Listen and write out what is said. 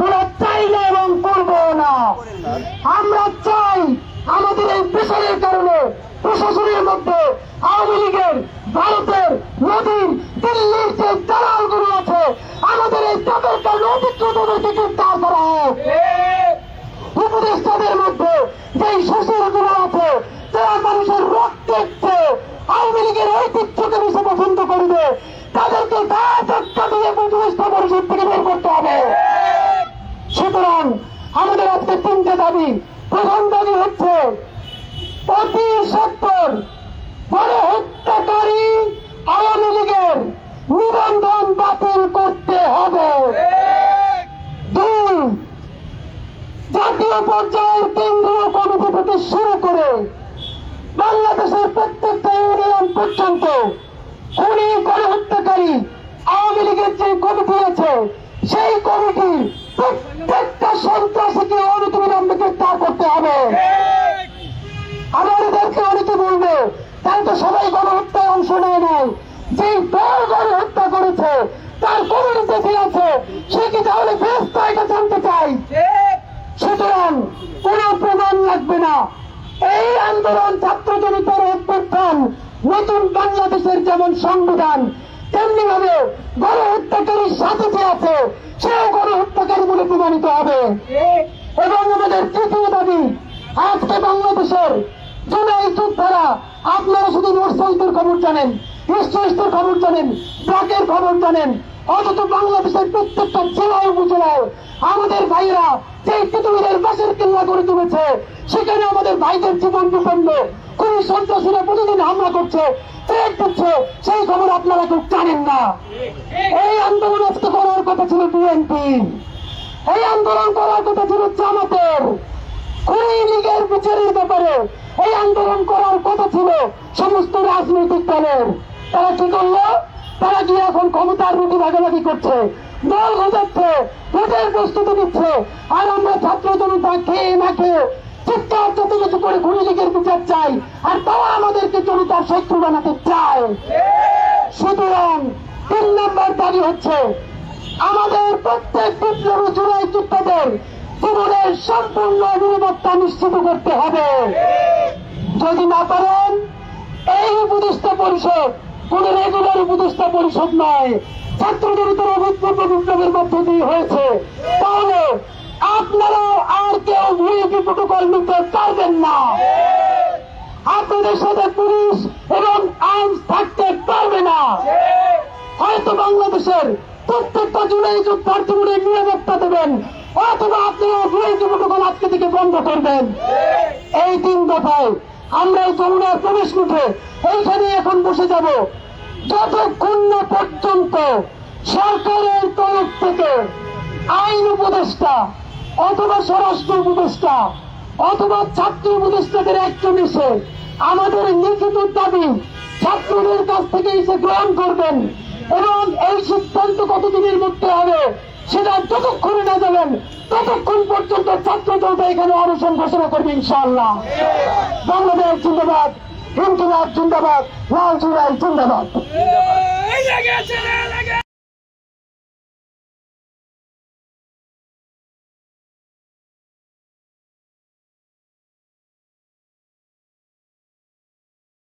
তোরা চাই না এবং করবো না। আমরা চাই আমাদের এই পেশারের কারণে প্রশাসনের মধ্যে আওয়ামী লীগের, ভারতের, মোদীর, দিল্লির যে দালালগুলো আছে আমাদের এই তাদের কারণে অধিকৃতদেরকে গ্রেফতার করা হোক। উপদেষ্টাদের মধ্যে যেই শ্বশুরগুলো আছে যারা মানুষের রক্তে আওয়ামী লীগের ঐতিহ্যকে মিশে পছন্দ করবে তাদেরকে ধাক্কা দিয়ে উপদেষ্টা পরিষদ থেকে বের করতে হবে। সুতরাং আমাদের আজকে তিনটে দাবি। প্রথম দাবি হচ্ছে অতি সত্তর গণহত্যাকারী আওয়ামী লীগের নিবন্ধন বাতিল করতে হবে। দুই, জাতীয় পর্যায়ের কেন্দ্রীয় কমিটি থেকে শুরু করে বাংলাদেশের প্রত্যেকটা ইউনিয়ন পর্যন্ত খুনি গণহত্যাকারী আওয়ামী লীগের যে কমিটি আছে সেই কমিটির প্রত্যেকটা সন্ত্রাসীকে অনতিবিলম্বে গ্রেফতার করতে হবে। আমাদেরকে অনেকে বলবে তাই তো সবাই গণহত্যায় অংশ নেয় নাই, যে দল গণহত্যা করেছে তার কমিটিতে যে আছে সে কি তাহলে ব্যস্ত এটা জানতে চাই। সুতরাং কোন প্রমাণ লাগবে না। এই আন্দোলন ছাত্র জনতার অভ্যুত্থান নতুন বাংলাদেশের যেমন সংবিধান তেমনি ভাবে গণহত্যাকারীর সাথে যে আছে সেও গণহত্যাকারী বলে প্রমাণিত হবে। এবং আমাদের তৃতীয় দাবি, আজকে বাংলাদেশের জুলাই যোদ্ধারা, আপনারা শুধু নর্থ সাউথের খবর জানেন, ইস্ট ওয়েস্টের খবর জানেন, ব্লকের খবর জানেন, অথচ বাংলাদেশের প্রত্যেকটা জেলায় উপজেলায় আমাদের ভাইরা যে পৃথিবীর বাসের কেল্লা করে তুলেছে সেখানে আমাদের ভাইদের জীবন বিপন্ন কোন সন্ত্রাসীরা প্রতিদিন হামলা করছে, থ্রেট দিচ্ছে, সেই খবর আপনারা কেউ জানেন না। এই আন্দোলন আজকে করার কথা ছিল বিএনপি, এই আন্দোলন করার কথা ছিল জামাতের, খুনি লীগের বিচারের ব্যাপারে এই আন্দোলন করার কথা ছিল সমস্ত রাজনৈতিক দলের। তারা কি করলো? তারা কি এখন ক্ষমতার রুটি ভাগাভাগি করছে, দল গোজাচ্ছে, ভোটের প্রস্তুতি দিচ্ছে, আর আমরা ছাত্র জনতা খেয়ে না খেয়ে চিৎকার চেঁচামেচি করে খুনি লীগের বিচার চাই, আর তারা আমাদেরকে জনতার শত্রু বানাতে চায়। সুতরাং 3 নম্বর দাবি হচ্ছে আমাদের প্রত্যেক বিপ্লবী জুলাই যোদ্ধাদের জীবনের সম্পূর্ণ নিরাপত্তা নিশ্চিত করতে হবে। যদি না পারেন, এই উপদেষ্টা পরিষদ কোন রেগুলার উপদেষ্টা পরিষদ নয়, ছাত্র জনতার অভূতপূর্ব বিপ্লবের মধ্য দিয়ে হয়েছে, তাহলে আপনারা আর কেউ ভিআইপি প্রোটোকল নিতে পারবেন না। আপনাদের সাথে পুলিশ এবং আইন থাকতে পারবে না। হয়তো বাংলাদেশের প্রত্যেকটা জুলাই যোদ্ধার জীবনের নিরাপত্তা দেবেন, অথবা আপনারা ভিআইপি প্রোটোকল আজকে থেকে বন্ধ করবেন। এই 3 দফায় আমরা এই যমুনার প্রবেশ মুখে এইখানে এখন বসে যাব যতক্ষণ না পর্যন্ত সরকারের তরফ থেকে আইন উপদেষ্টা অথবা স্বরাষ্ট্র উপদেষ্টা অথবা ছাত্র উপদেষ্টাদের একজন এসে আমাদের লিখিত দাবি ছাত্রদের কাছ থেকে এসে গ্রহণ করবেন, এবং এই সিদ্ধান্ত কতদিনের মধ্যে হবে সেটা যতক্ষণে না যাবেন ততক্ষণ পর্যন্ত ছাত্র জনতা এখানে অনশন ঘোষণা করবে ইনশাআল্লাহ। বাংলাদেশ জিন্দাবাদ, ইনকিলাব জিন্দাবাদ, লাল জুলাই জিন্দাবাদ।